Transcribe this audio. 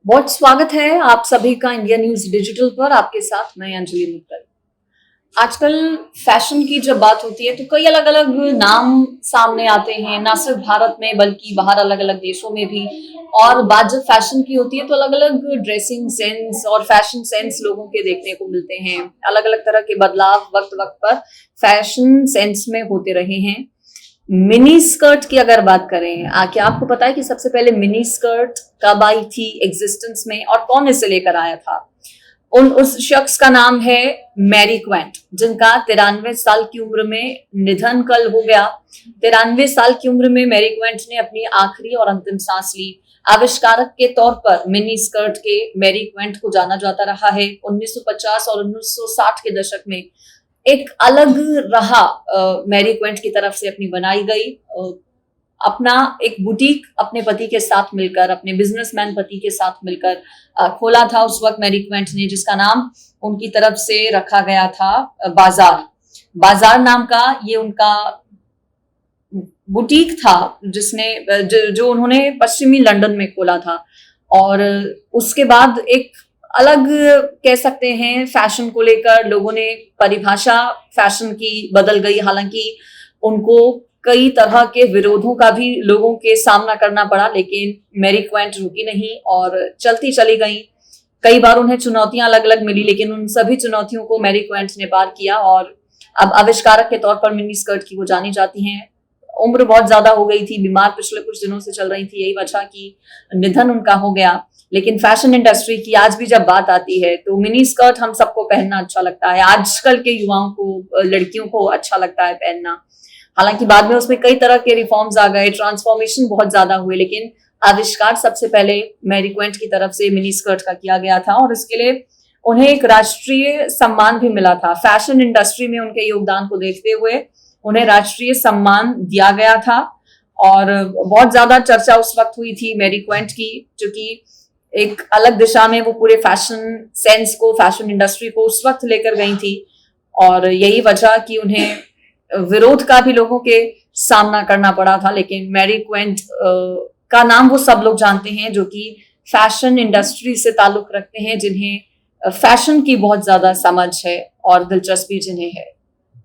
बहुत स्वागत है आप सभी का इंडिया न्यूज डिजिटल पर। आपके साथ मैं अंजलि मित्तल। आजकल फैशन की जब बात होती है तो कई अलग अलग नाम सामने आते हैं, ना सिर्फ भारत में बल्कि बाहर अलग अलग देशों में भी। और बात जब फैशन की होती है तो अलग अलग ड्रेसिंग सेंस और फैशन सेंस लोगों के देखने को मिलते हैं। अलग अलग तरह के बदलाव वक्त वक्त पर फैशन सेंस में होते रहे हैं। मिनी स्कर्ट की अगर बात करें, क्या आपको पता है कि सबसे पहले मिनी स्कर्ट कब आई थी एग्जिस्टेंस में और कौन इसे लेकर आया था? उस शख्स का नाम है मैरी क्वेंट, जिनका 93 साल की उम्र में निधन कल हो गया। 93 साल की उम्र में मैरी क्वेंट ने अपनी आखिरी और अंतिम सांस ली। आविष्कारक के तौर पर मिनी स्कर्ट के मैरी क्वेंट को जाना जाता रहा है। 1950 और 1960 के दशक में एक अलग रहा मैरी क्वेंट की तरफ से अपनी बनाई गई अपना एक बुटीक अपने पति के साथ मिलकर, अपने बिजनेसमैन पति के साथ मिलकर खोला था उस वक्त मैरी क्वेंट ने, जिसका नाम उनकी तरफ से रखा गया था बाजार। बाजार नाम का ये उनका बुटीक था जो उन्होंने पश्चिमी लंदन में खोला था। और उसके बाद एक अलग कह सकते हैं फैशन को लेकर लोगों ने परिभाषा फैशन की बदल गई। हालांकि उनको कई तरह के विरोधों का भी लोगों के सामना करना पड़ा, लेकिन मैरी क्वेंट रुकी नहीं और चलती चली गई। कई बार उन्हें चुनौतियां अलग अलग मिली, लेकिन उन सभी चुनौतियों को मैरी क्वेंट ने पार किया और अब आविष्कारक के तौर पर मिनी स्कर्ट की वो जानी जाती हैं। उम्र बहुत ज्यादा हो गई थी, बीमार पिछले कुछ दिनों से चल रही थी, यही वजह की निधन उनका हो गया। लेकिन फैशन इंडस्ट्री की आज भी जब बात आती है तो मिनी स्कर्ट हम सबको पहनना अच्छा लगता है। आजकल के युवाओं को, लड़कियों को अच्छा लगता है पहनना। हालांकि बाद में उसमें कई तरह के रिफॉर्म्स आ गए, ट्रांसफॉर्मेशन बहुत ज्यादा हुए, लेकिन आविष्कार सबसे पहले मैरी क्वेंट की तरफ से मिनी स्कर्ट का किया गया था और इसके लिए उन्हें एक राष्ट्रीय सम्मान भी मिला था। फैशन इंडस्ट्री में उनके योगदान को देखते हुए उन्हें राष्ट्रीय सम्मान दिया गया था और बहुत ज्यादा चर्चा उस वक्त हुई थी मैरी क्वेंट की, क्योंकि एक अलग दिशा में वो पूरे फैशन सेंस को, फैशन इंडस्ट्री को उस वक्त लेकर गई थी। और यही वजह कि उन्हें विरोध का भी लोगों के सामना करना पड़ा था। लेकिन मैरी क्वेंट का नाम वो सब लोग जानते हैं जो कि फैशन इंडस्ट्री से ताल्लुक रखते हैं, जिन्हें फैशन की बहुत ज्यादा समझ है और दिलचस्पी जिन्हें है।